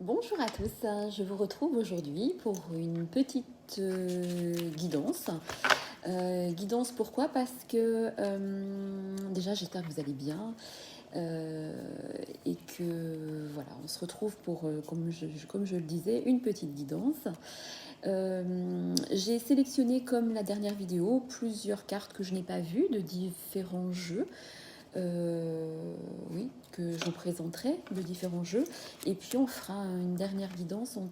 Bonjour à tous, je vous retrouve aujourd'hui pour une petite guidance. Guidance pourquoi? Parce que déjà j'espère que vous allez bien et que voilà, on se retrouve pour, comme je le disais, une petite guidance. J'ai sélectionné comme la dernière vidéo plusieurs cartes que je n'ai pas vues de différents jeux. Oui, que je vous présenterai de différents jeux. Et puis on fera une dernière guidance, on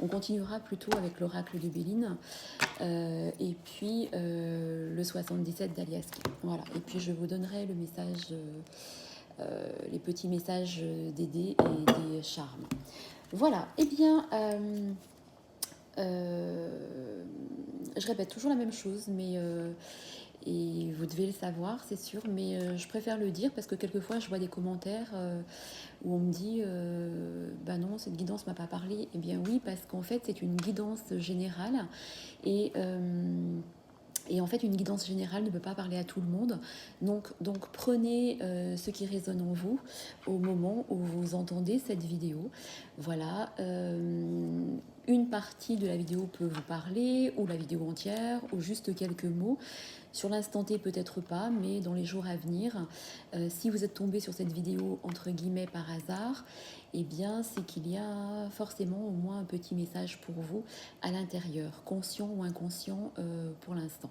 continuera plutôt avec l'oracle de Béline et puis le 77 d'Aliaski. Voilà, et puis je vous donnerai le message, les petits messages des dés et des charmes. Voilà, et bien, je répète toujours la même chose, mais et vous devez le savoir, c'est sûr, mais je préfère le dire parce que quelquefois je vois des commentaires où on me dit bah non, cette guidance m'a pas parlé. Eh bien oui, parce qu'en fait c'est une guidance générale et en fait, une guidance générale ne peut pas parler à tout le monde. Donc prenez ce qui résonne en vous au moment où vous entendez cette vidéo. Voilà, une partie de la vidéo peut vous parler, ou la vidéo entière, ou juste quelques mots. Sur l'instant T, peut-être pas, mais dans les jours à venir, si vous êtes tombé sur cette vidéo entre guillemets par hasard, eh bien c'est qu'il y a forcément au moins un petit message pour vous à l'intérieur, conscient ou inconscient pour l'instant.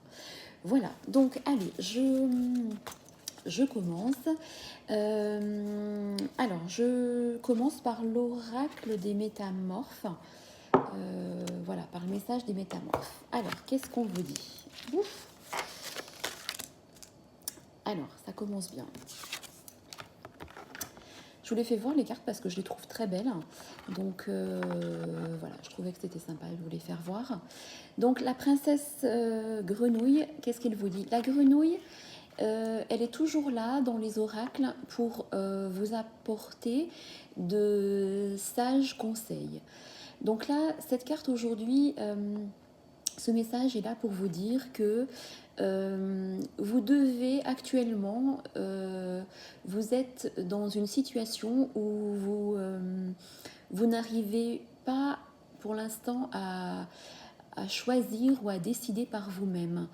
Voilà, donc allez, je commence. Alors, je commence par l'oracle des métamorphes. Voilà, par le message des métamorphes. Alors, qu'est-ce qu'on vous dit? Ouf. Alors, ça commence bien. Je vous les fais voir les cartes parce que je les trouve très belles. Donc voilà, je trouvais que c'était sympa de vous les faire voir. Donc la princesse grenouille, qu'est-ce qu'elle vous dit? La grenouille, elle est toujours là dans les oracles pour vous apporter de sages conseils. Donc là, cette carte aujourd'hui, ce message est là pour vous dire que vous devez actuellement, vous êtes dans une situation où vous n'arrivez pas pour l'instant à choisir ou à décider par vous-même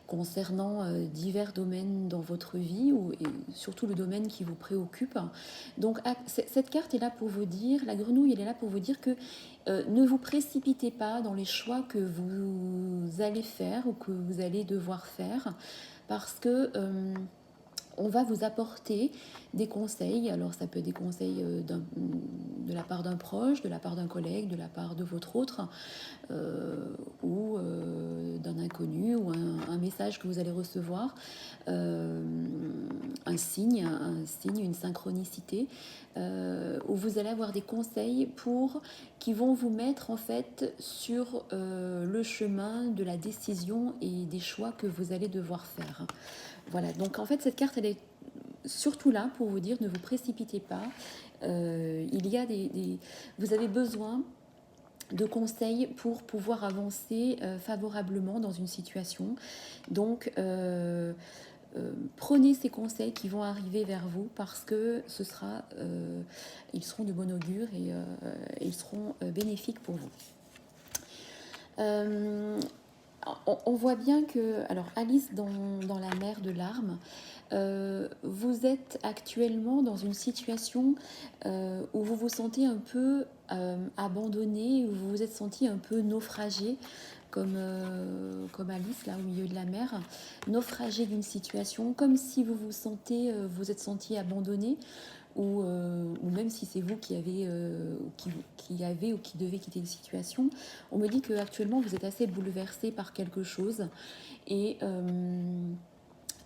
concernant divers domaines dans votre vie et surtout le domaine qui vous préoccupe. Donc cette carte est là pour vous dire, la grenouille elle est là pour vous dire que ne vous précipitez pas dans les choix que vous allez faire ou que vous allez devoir faire parce que on va vous apporter des conseils. Alors ça peut être des conseils de la part d'un proche, de la part d'un collègue, de la part de votre autre, ou d'un inconnu, ou un message que vous allez recevoir, un signe, une synchronicité, où vous allez avoir des conseils qui vont vous mettre en fait sur le chemin de la décision et des choix que vous allez devoir faire. Voilà, donc en fait cette carte elle est surtout là pour vous dire ne vous précipitez pas. Il y a vous avez besoin de conseils pour pouvoir avancer favorablement dans une situation. Donc prenez ces conseils qui vont arriver vers vous parce que ils seront de bon augure et ils seront bénéfiques pour vous. On voit bien que, alors Alice dans la mer de larmes, vous êtes actuellement dans une situation où vous vous sentez un peu abandonné, où vous vous êtes senti un peu naufragé, comme Alice là au milieu de la mer, naufragé d'une situation, comme si vous êtes senti abandonné, ou même si c'est vous qui avez ou qui devez quitter une situation. On me dit que actuellement vous êtes assez bouleversé par quelque chose et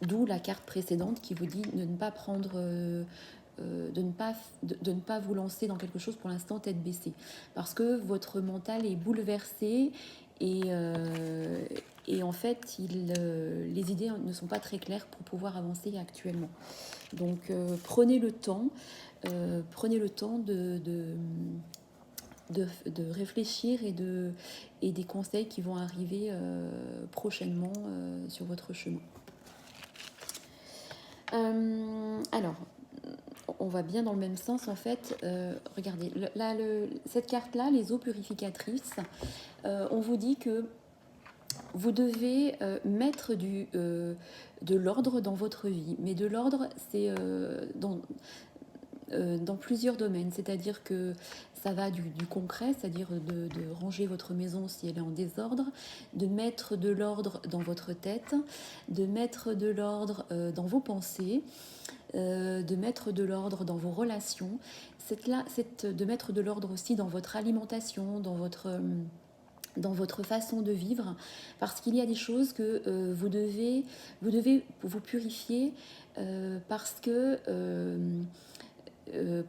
d'où la carte précédente qui vous dit de ne pas prendre de ne pas vous lancer dans quelque chose pour l'instant tête baissée parce que votre mental est bouleversé et en fait les idées ne sont pas très claires pour pouvoir avancer actuellement. Donc prenez le temps de réfléchir et des conseils qui vont arriver prochainement sur votre chemin. Alors, on va bien dans le même sens en fait. Regardez, cette carte-là, les eaux purificatrices, on vous dit que vous devez mettre de l'ordre dans votre vie. Mais de l'ordre, c'est dans plusieurs domaines. C'est-à-dire que ça va du concret, c'est-à-dire de ranger votre maison si elle est en désordre, de mettre de l'ordre dans votre tête, de mettre de l'ordre dans vos pensées, de mettre de l'ordre dans vos relations, de mettre de l'ordre aussi dans votre alimentation, dans votre façon de vivre, parce qu'il y a des choses que vous devez vous purifier parce que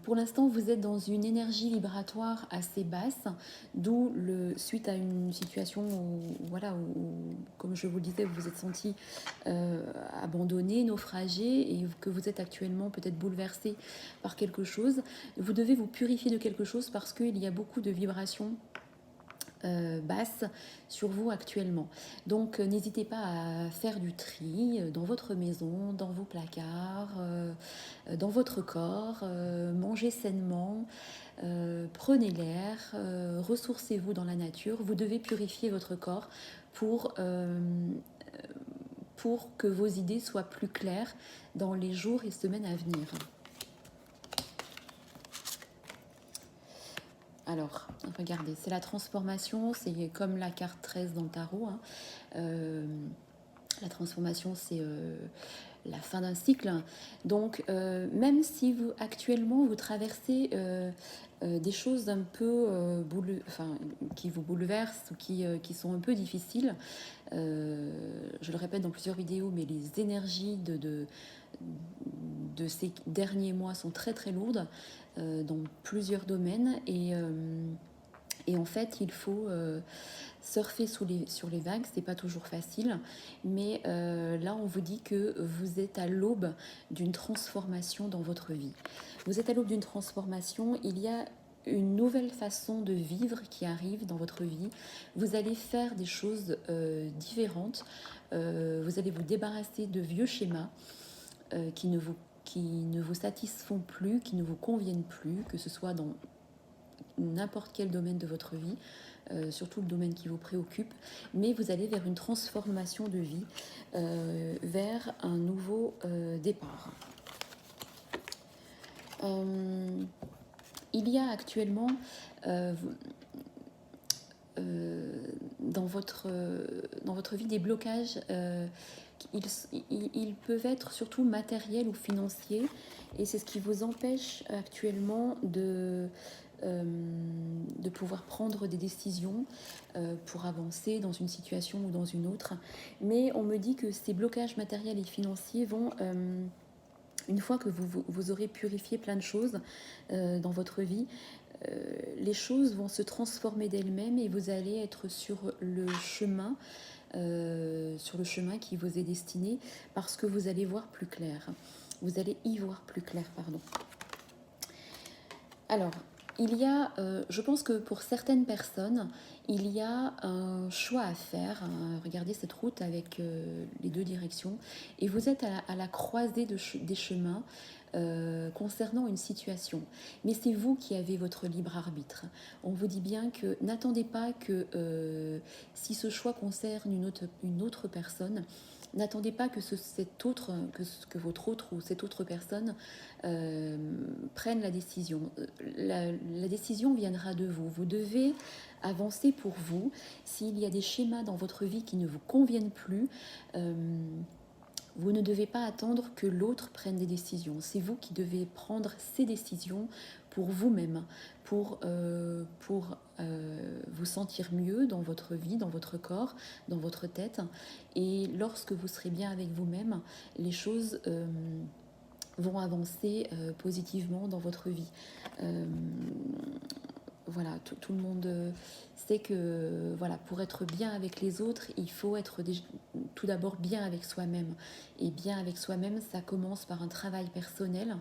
pour l'instant vous êtes dans une énergie vibratoire assez basse, d'où suite à une situation voilà, où, comme je vous le disais, vous vous êtes senti abandonné, naufragé, et que vous êtes actuellement peut-être bouleversé par quelque chose. Vous devez vous purifier de quelque chose parce qu'il y a beaucoup de vibrations basse sur vous actuellement. Donc n'hésitez pas à faire du tri dans votre maison, dans vos placards, dans votre corps, mangez sainement, prenez l'air, ressourcez-vous dans la nature. Vous devez purifier votre corps pour que vos idées soient plus claires dans les jours et semaines à venir. Alors, regardez, c'est la transformation, c'est comme la carte 13 dans le tarot. Hein. La transformation, c'est la fin d'un cycle. Donc, même si actuellement vous traversez des choses un peu qui vous bouleversent ou qui sont un peu difficiles, je le répète dans plusieurs vidéos, mais les énergies de ces derniers mois sont très très lourdes dans plusieurs domaines, et en fait il faut surfer sur les vagues. C'est pas toujours facile, mais là on vous dit que vous êtes à l'aube d'une transformation dans votre vie. Vous êtes à l'aube d'une transformation, il y a une nouvelle façon de vivre qui arrive dans votre vie. Vous allez faire des choses différentes, vous allez vous débarrasser de vieux schémas qui ne vous satisfont plus, qui ne vous conviennent plus, que ce soit dans n'importe quel domaine de votre vie, surtout le domaine qui vous préoccupe, mais vous allez vers une transformation de vie, vers un nouveau départ. Il y a actuellement dans votre vie des blocages. Ils peuvent être surtout matériels ou financiers, et c'est ce qui vous empêche actuellement de pouvoir prendre des décisions pour avancer dans une situation ou dans une autre. Mais on me dit que ces blocages matériels et financiers vont, une fois que vous aurez purifié plein de choses dans votre vie, les choses vont se transformer d'elles-mêmes et vous allez être sur le chemin qui vous est destiné, parce que vous allez voir plus clair. Vous allez y voir plus clair, pardon. Alors, il y a, je pense que pour certaines personnes, il y a un choix à faire. Hein. Regardez cette route avec les deux directions, et vous êtes à la croisée des chemins concernant une situation. Mais c'est vous qui avez votre libre arbitre. On vous dit bien que n'attendez pas que si ce choix concerne une autre personne, n'attendez pas que que votre autre ou cette autre personne prenne la décision. La décision viendra de vous. Vous devez avancer pour vous. S'il y a des schémas dans votre vie qui ne vous conviennent plus, vous ne devez pas attendre que l'autre prenne des décisions. C'est vous qui devez prendre ces décisions pour vous-même, pour vous sentir mieux dans votre vie, dans votre corps, dans votre tête. Et lorsque vous serez bien avec vous-même, les choses vont avancer positivement dans votre vie. Voilà, tout le monde sait que voilà, pour être bien avec les autres, il faut être tout d'abord bien avec soi-même. Et bien avec soi-même, ça commence par un travail personnel.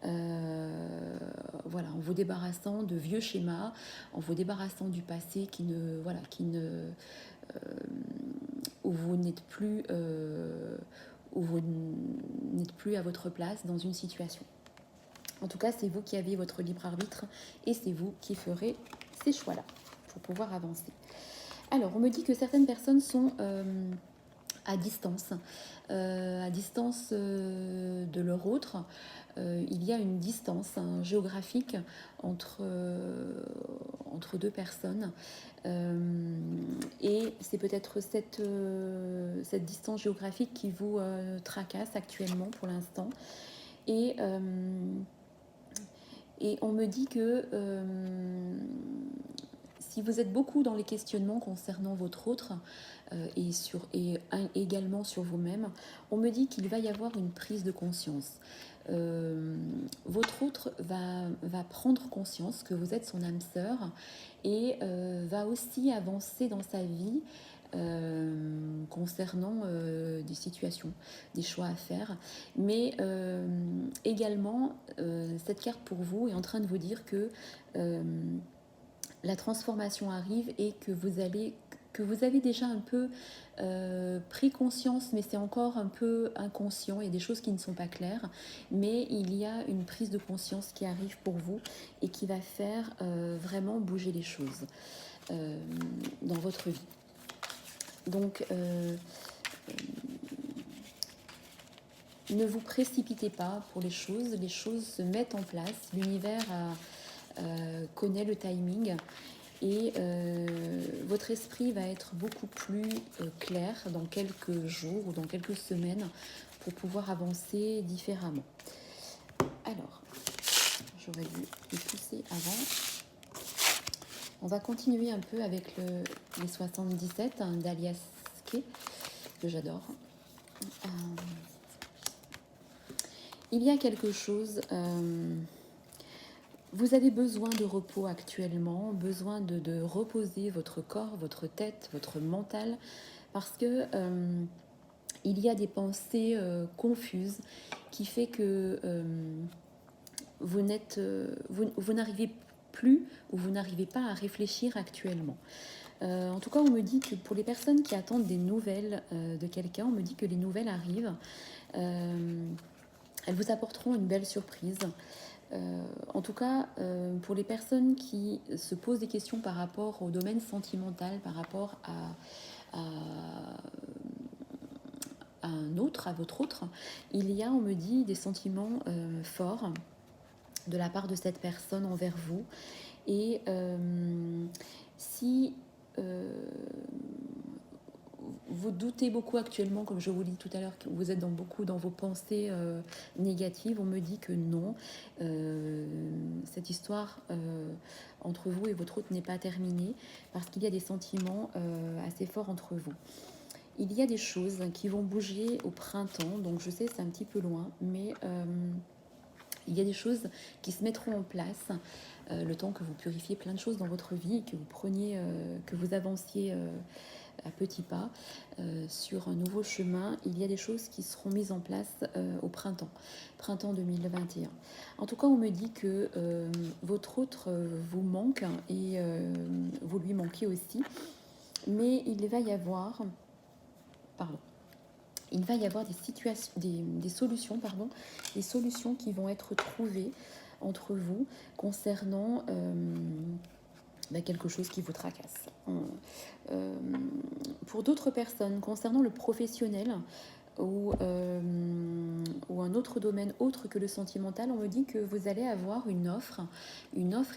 Voilà, en vous débarrassant de vieux schémas, en vous débarrassant du passé où vous n'êtes plus à votre place dans une situation. En tout cas, c'est vous qui avez votre libre arbitre et c'est vous qui ferez ces choix-là pour pouvoir avancer. Alors, on me dit que certaines personnes sont à distance de leur autre. Il y a une distance géographique entre deux personnes. Et c'est peut-être cette distance géographique qui vous tracasse actuellement pour l'instant. Et on me dit que si vous êtes beaucoup dans les questionnements concernant votre autre et également sur vous-même, on me dit qu'il va y avoir une prise de conscience. Votre autre va prendre conscience que vous êtes son âme sœur et va aussi avancer dans sa vie concernant des situations, des choix à faire. Mais également, cette carte pour vous est en train de vous dire que la transformation arrive et que vous avez déjà un peu pris conscience, mais c'est encore un peu inconscient, il y a des choses qui ne sont pas claires, mais il y a une prise de conscience qui arrive pour vous et qui va faire vraiment bouger les choses dans votre vie. Donc, ne vous précipitez pas pour les choses se mettent en place, l'univers connaît le timing et votre esprit va être beaucoup plus clair dans quelques jours ou dans quelques semaines pour pouvoir avancer différemment. Alors, j'aurais dû les pousser avant. On va continuer un peu avec les 77 d'Alias Kay, que j'adore. Il y a quelque chose... vous avez besoin de repos actuellement, besoin de reposer votre corps, votre tête, votre mental, parce que il y a des pensées confuses qui fait que vous n'arrivez plus ou vous n'arrivez pas à réfléchir actuellement. En tout cas, on me dit que pour les personnes qui attendent des nouvelles de quelqu'un, on me dit que les nouvelles arrivent. Elles vous apporteront une belle surprise. En tout cas, pour les personnes qui se posent des questions par rapport au domaine sentimental, par rapport à un autre, à votre autre, il y a, on me dit, des sentiments forts de la part de cette personne envers vous. Et si vous doutez beaucoup actuellement, comme je vous l'ai dit tout à l'heure, que vous êtes beaucoup dans vos pensées négatives, on me dit que non. Cette histoire entre vous et votre autre n'est pas terminée parce qu'il y a des sentiments assez forts entre vous. Il y a des choses qui vont bouger au printemps, donc je sais c'est un petit peu loin, mais il y a des choses qui se mettront en place le temps que vous purifiez plein de choses dans votre vie et que vous preniez, que vous avanciez à petits pas sur un nouveau chemin. Il y a des choses qui seront mises en place au printemps 2021. En tout cas, on me dit que votre autre vous manque et vous lui manquez aussi, mais il va y avoir des solutions qui vont être trouvées entre vous concernant quelque chose qui vous tracasse. Pour d'autres personnes, concernant le professionnel ou un autre domaine autre que le sentimental, on me dit que vous allez avoir une offre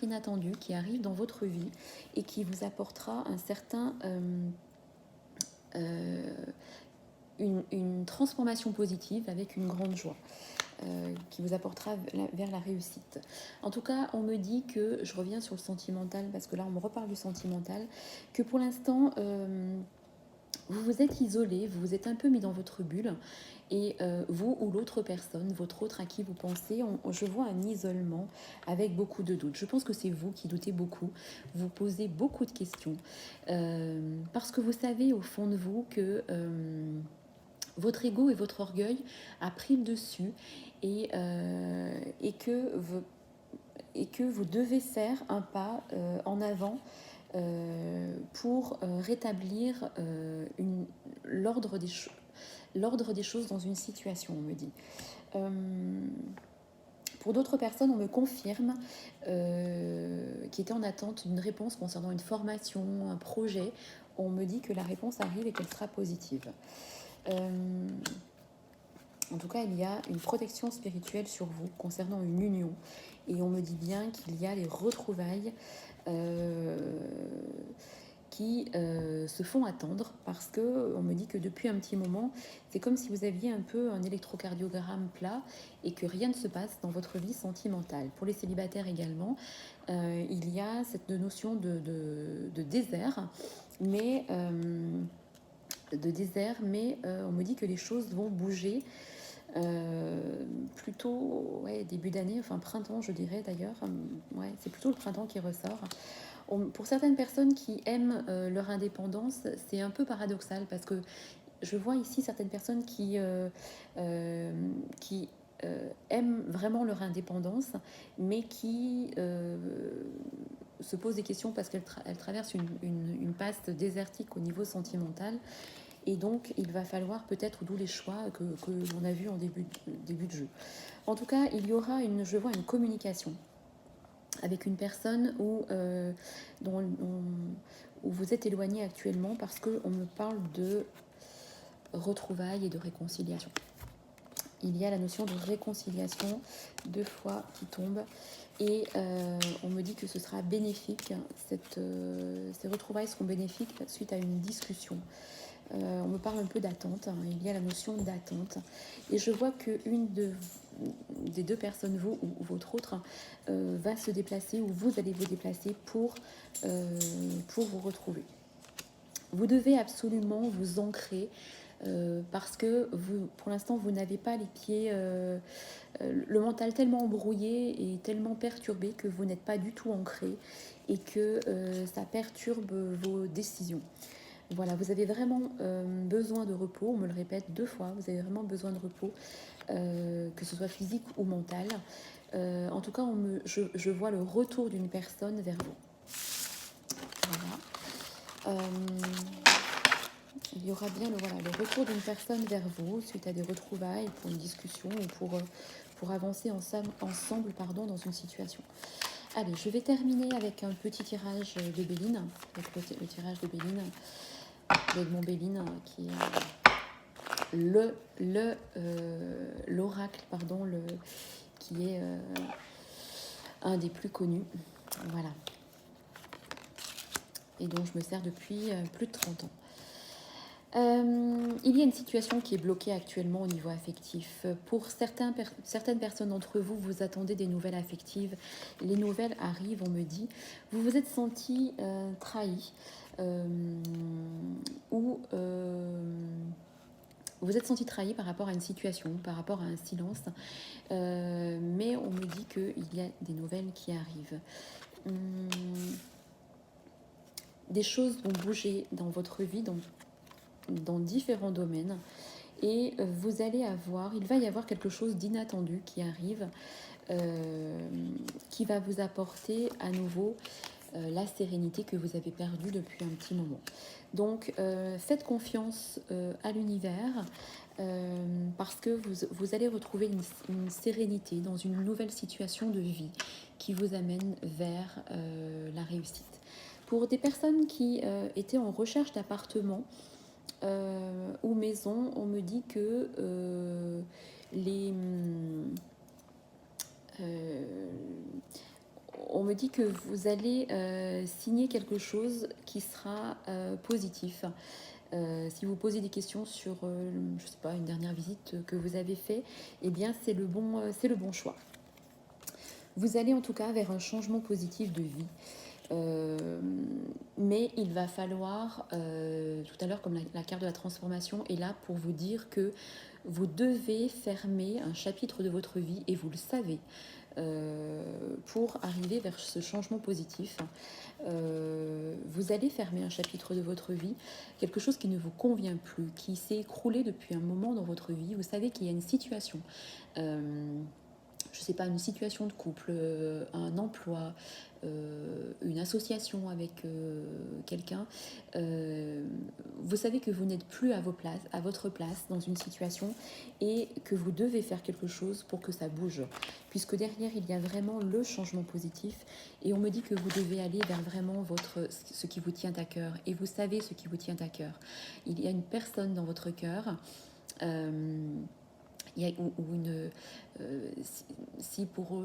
inattendue qui arrive dans votre vie et qui vous apportera un certain... une transformation positive avec une grande joie qui vous apportera vers la réussite. En tout cas, on me dit que, je reviens sur le sentimental parce que là on me reparle du sentimental, que pour l'instant vous vous êtes isolé, vous vous êtes un peu mis dans votre bulle et vous ou l'autre personne, votre autre à qui vous pensez, je vois un isolement avec beaucoup de doutes. Je pense que c'est vous qui doutez beaucoup, vous posez beaucoup de questions parce que vous savez au fond de vous que votre ego et votre orgueil a pris le dessus et que vous devez faire un pas en avant pour rétablir l'ordre des choses dans une situation, on me dit. Pour d'autres personnes, on me confirme qui étaient en attente d'une réponse concernant une formation, un projet. On me dit que la réponse arrive et qu'elle sera positive. En tout cas, il y a une protection spirituelle sur vous concernant une union. Et on me dit bien qu'il y a les retrouvailles qui se font attendre parce que on me dit que depuis un petit moment, c'est comme si vous aviez un peu un électrocardiogramme plat et que rien ne se passe dans votre vie sentimentale. Pour les célibataires également, il y a cette notion de désert, mais on me dit que les choses vont bouger plutôt début d'année, enfin printemps je dirais d'ailleurs, c'est plutôt le printemps qui ressort. Pour certaines personnes qui aiment leur indépendance, c'est un peu paradoxal parce que je vois ici certaines personnes qui aiment vraiment leur indépendance, mais qui se posent des questions parce qu'elles traversent une passe désertique au niveau sentimental. Et donc, il va falloir peut-être, d'où les choix que l'on a vus en début de jeu. En tout cas, il y aura je vois une communication avec une personne où vous êtes éloigné actuellement parce qu'on me parle de retrouvailles et de réconciliation. Il y a la notion de réconciliation, 2 fois qui tombe. Et on me dit que ce sera bénéfique, ces retrouvailles seront bénéfiques suite à une discussion. On me parle un peu d'attente, il y a la notion d'attente. Et je vois qu'une des 2 personnes, vous ou votre autre, va se déplacer ou vous allez vous déplacer pour vous retrouver. Vous devez absolument vous ancrer parce que pour l'instant, vous n'avez pas les pieds, le mental tellement embrouillé et tellement perturbé que vous n'êtes pas du tout ancré et que ça perturbe vos décisions. Voilà, vous avez vraiment besoin de repos, on me le répète 2 fois, vous avez vraiment besoin de repos, que ce soit physique ou mental. En tout cas, je vois le retour d'une personne vers vous. Voilà. Il y aura bien le retour d'une personne vers vous suite à des retrouvailles pour une discussion ou pour avancer ensemble dans une situation. Allez, je vais terminer avec un petit tirage de Béline, avec le tirage de Béline, d'Edmond Béline, qui est l'oracle, qui est un des plus connus. Voilà. Et dont je me sers depuis plus de 30 ans. Il y a une situation qui est bloquée actuellement au niveau affectif. Pour certaines personnes d'entre vous, vous attendez des nouvelles affectives. Les nouvelles arrivent, on me dit. Vous vous êtes senti trahi ou vous êtes senti trahi par rapport à une situation, par rapport à un silence. Mais on me dit qu'il y a des nouvelles qui arrivent. Des choses vont bouger dans votre vie, dans différents domaines, et il va y avoir quelque chose d'inattendu qui arrive, qui va vous apporter à nouveau la sérénité que vous avez perdue depuis un petit moment. Donc faites confiance à l'univers parce que vous allez retrouver une sérénité dans une nouvelle situation de vie qui vous amène vers la réussite. Pour des personnes qui étaient en recherche d'appartement ou maison, on me dit que on me dit que vous allez signer quelque chose qui sera positif. Si vous posez des questions sur, je sais pas, une dernière visite que vous avez fait, eh bien c'est le bon choix. Vous allez en tout cas vers un changement positif de vie. Mais il va falloir, tout à l'heure comme la carte de la transformation est là pour vous dire que vous devez fermer un chapitre de votre vie et vous le savez pour arriver vers ce changement positif. Vous allez fermer un chapitre de votre vie, quelque chose qui ne vous convient plus, qui s'est écroulé depuis un moment dans votre vie. Vous savez qu'il y a une situation je ne sais pas, une situation de couple, un emploi, une association avec quelqu'un, vous savez que vous n'êtes plus à votre place dans une situation et que vous devez faire quelque chose pour que ça bouge. Puisque derrière, il y a vraiment le changement positif et on me dit que vous devez aller vers vraiment ce qui vous tient à cœur. Et vous savez ce qui vous tient à cœur. Il y a une personne dans votre cœur. Il y a, ou une, si pour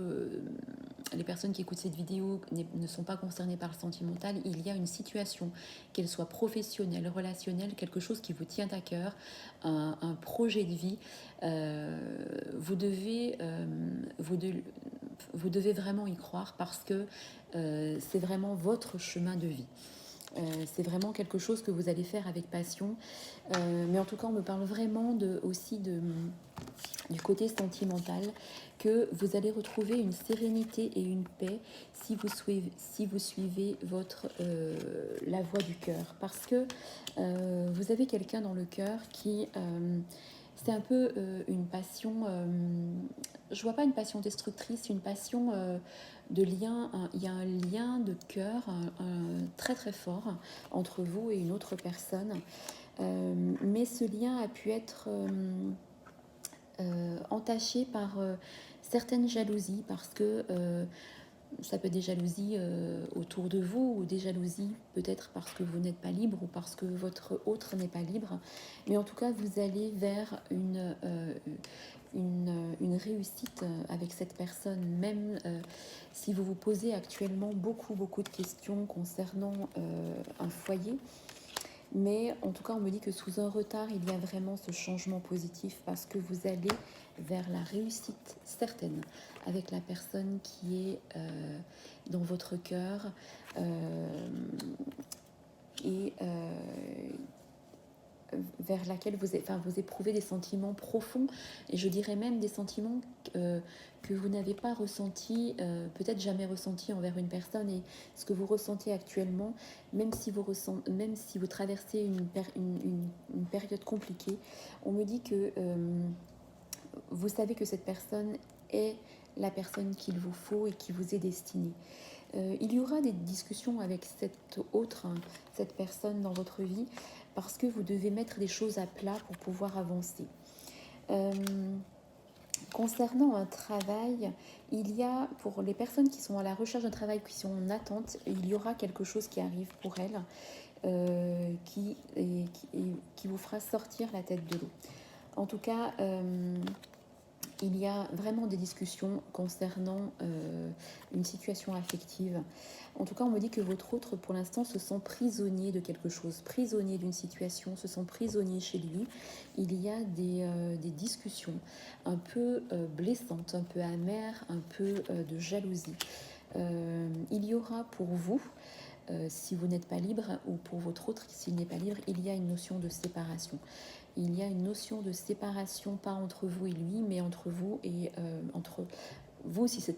les personnes qui écoutent cette vidéo ne sont pas concernées par le sentimental, il y a une situation, qu'elle soit professionnelle, relationnelle, quelque chose qui vous tient à cœur, un projet de vie, vous devez vraiment y croire parce que c'est vraiment votre chemin de vie. C'est vraiment quelque chose que vous allez faire avec passion. Mais en tout cas, on me parle vraiment aussi du côté sentimental, que vous allez retrouver une sérénité et une paix si vous suivez la voie du cœur. Parce que vous avez quelqu'un dans le cœur qui... c'est un peu une passion, je vois pas une passion destructrice, une passion de lien, il y a un lien de cœur très très fort entre vous et une autre personne. Mais ce lien a pu être entaché par certaines jalousies, parce que ça peut être des jalousies autour de vous, ou des jalousies peut-être parce que vous n'êtes pas libre ou parce que votre autre n'est pas libre. Mais en tout cas, vous allez vers une réussite avec cette personne, même si vous vous posez actuellement beaucoup de questions concernant un foyer. Mais en tout cas, on me dit que sous un retard, il y a vraiment ce changement positif parce que vous allez vers la réussite certaine avec la personne qui est dans votre cœur et vers laquelle vous éprouvez des sentiments profonds, et je dirais même des sentiments que vous n'avez pas ressentis, peut-être jamais ressentis envers une personne, et ce que vous ressentez actuellement, même si vous traversez une période compliquée, on me dit que vous savez que cette personne est la personne qu'il vous faut et qui vous est destinée. Il y aura des discussions avec cette personne dans votre vie, parce que vous devez mettre des choses à plat pour pouvoir avancer. Concernant un travail, il y a, pour les personnes qui sont à la recherche d'un travail, qui sont en attente, il y aura quelque chose qui arrive pour elles, qui vous fera sortir la tête de l'eau. En tout cas, il y a vraiment des discussions concernant une situation affective. En tout cas, on me dit que votre autre, pour l'instant, se sent prisonnier de quelque chose, prisonnier d'une situation, se sent prisonnier chez lui. Il y a des discussions un peu blessantes, un peu amères, un peu de jalousie. Il y aura pour vous, si vous n'êtes pas libre, ou pour votre autre, s'il n'est pas libre, il y a une notion de séparation. Il y a une notion de séparation, pas entre vous et lui, mais entre vous et entre vous, si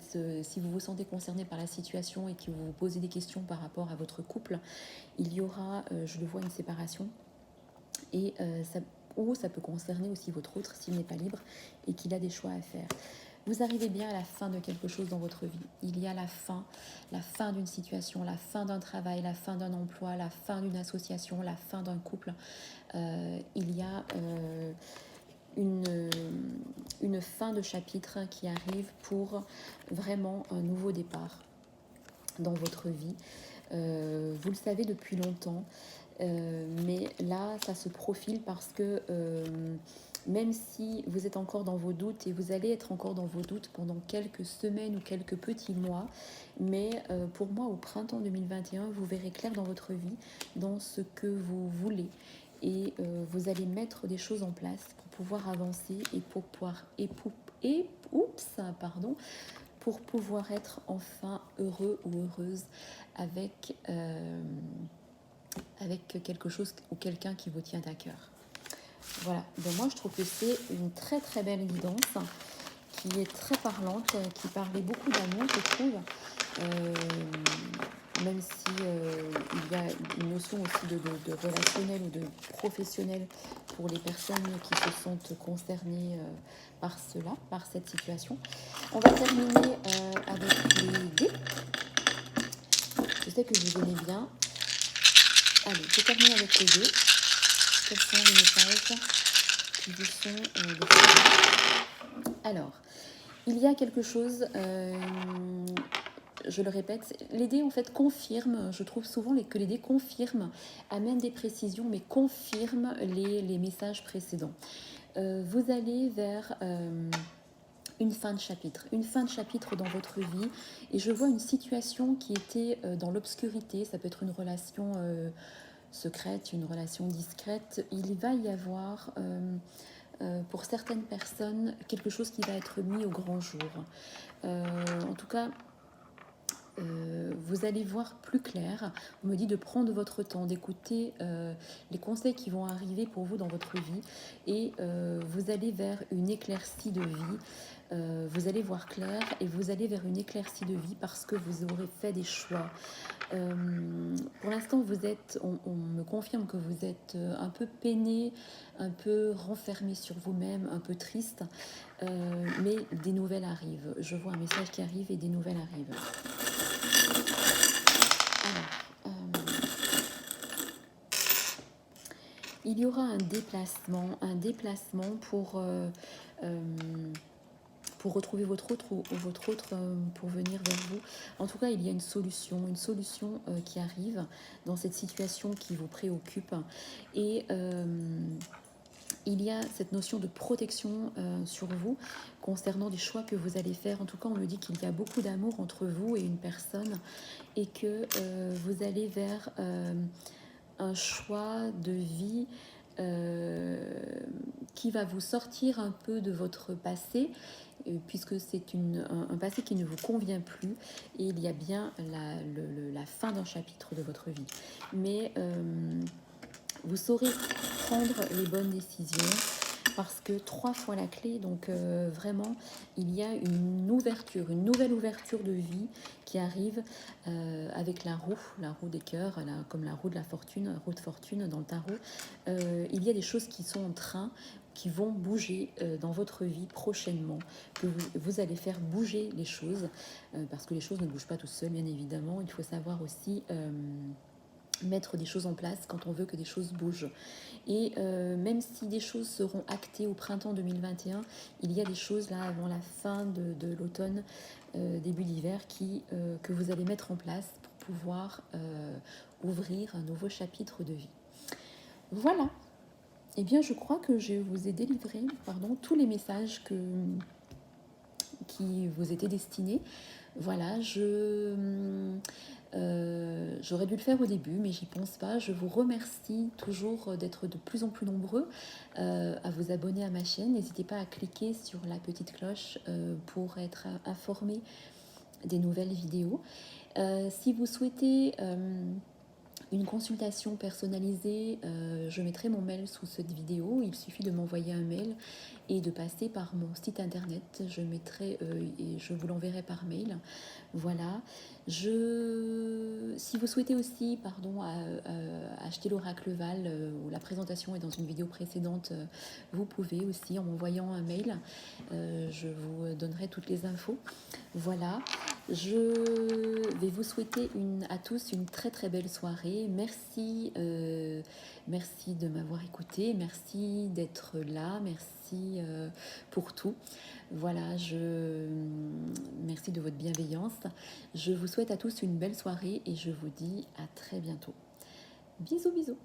vous vous sentez concerné par la situation et que vous vous posez des questions par rapport à votre couple, il y aura, je le vois, une séparation. Et ça peut concerner aussi votre autre s'il n'est pas libre et qu'il a des choix à faire. Vous arrivez bien à la fin de quelque chose dans votre vie. Il y a la fin d'une situation, la fin d'un travail, la fin d'un emploi, la fin d'une association, la fin d'un couple. Il y a une fin de chapitre qui arrive pour vraiment un nouveau départ dans votre vie. Vous le savez depuis longtemps, mais là, ça se profile parce que même si vous êtes encore dans vos doutes, et vous allez être encore dans vos doutes pendant quelques semaines ou quelques petits mois, mais pour moi, au printemps 2021, vous verrez clair dans votre vie, dans ce que vous voulez, et vous allez mettre des choses en place pour pouvoir avancer et pour pouvoir être enfin heureux ou heureuse avec quelque chose ou quelqu'un qui vous tient à cœur. Voilà, donc moi je trouve que c'est une très très belle guidance qui est très parlante, qui parlait beaucoup d'amour, je trouve, même si il y a une notion aussi de relationnel ou de professionnel pour les personnes qui se sentent concernées par cela, par cette situation. On va terminer avec les dés. Je sais que vous aimez bien. Allez, je termine avec les dés. Quels sont les messages qui vous sont décidés? Alors, il y a quelque chose, je le répète, les dés en fait confirment, je trouve souvent que les dés confirment, amènent des précisions, mais confirment les messages précédents. Vous allez vers une fin de chapitre dans votre vie, et je vois une situation qui était dans l'obscurité. Ça peut être une relation secrète, une relation discrète. Il va y avoir pour certaines personnes quelque chose qui va être mis au grand jour. En tout cas, vous allez voir plus clair. On me dit de prendre votre temps, d'écouter les conseils qui vont arriver pour vous dans votre vie, et vous allez vers une éclaircie de vie. Vous allez voir clair et vous allez vers une éclaircie de vie parce que vous aurez fait des choix. Pour l'instant, on me confirme que vous êtes un peu peiné, un peu renfermé sur vous-même, un peu triste, mais des nouvelles arrivent. Je vois un message qui arrive et des nouvelles arrivent. Alors, il y aura un déplacement pour retrouver votre autre ou votre autre pour venir vers vous. En tout cas, il y a une solution qui arrive dans cette situation qui vous préoccupe. Et il y a cette notion de protection sur vous concernant des choix que vous allez faire. En tout cas, on me dit qu'il y a beaucoup d'amour entre vous et une personne, et que vous allez vers un choix de vie qui va vous sortir un peu de votre passé, puisque c'est un passé qui ne vous convient plus, et il y a bien la fin d'un chapitre de votre vie. Mais vous saurez prendre les bonnes décisions, parce que 3 fois la clé, donc vraiment, il y a une nouvelle ouverture de vie qui arrive avec la roue des cœurs, comme la roue de la fortune, roue de fortune dans le tarot. Il y a des choses qui vont bouger dans votre vie prochainement, que vous allez faire bouger les choses, parce que les choses ne bougent pas tout seules, bien évidemment. Il faut savoir aussi mettre des choses en place quand on veut que des choses bougent. Et même si des choses seront actées au printemps 2021, il y a des choses là avant la fin de l'automne, début d'hiver, que vous allez mettre en place pour pouvoir ouvrir un nouveau chapitre de vie. Voilà. Eh bien, je crois que je vous ai délivré tous les messages qui vous étaient destinés. Voilà, j'aurais dû le faire au début, mais j'y pense pas. Je vous remercie toujours d'être de plus en plus nombreux à vous abonner à ma chaîne. N'hésitez pas à cliquer sur la petite cloche pour être informé des nouvelles vidéos. Si vous souhaitez une consultation personnalisée, je mettrai mon mail sous cette vidéo. Il suffit de m'envoyer un mail et de passer par mon site internet. Je mettrai et je vous l'enverrai par mail. Voilà. Si vous souhaitez aussi acheter l'oracle Val, où la présentation est dans une vidéo précédente, vous pouvez aussi en m'envoyant un mail. Je vous donnerai toutes les infos. Voilà. Je vais vous souhaiter à tous une très très belle soirée. Merci, merci de m'avoir écouté, merci d'être là, merci pour tout. Voilà, merci de votre bienveillance. Je vous souhaite à tous une belle soirée et je vous dis à très bientôt. Bisous bisous.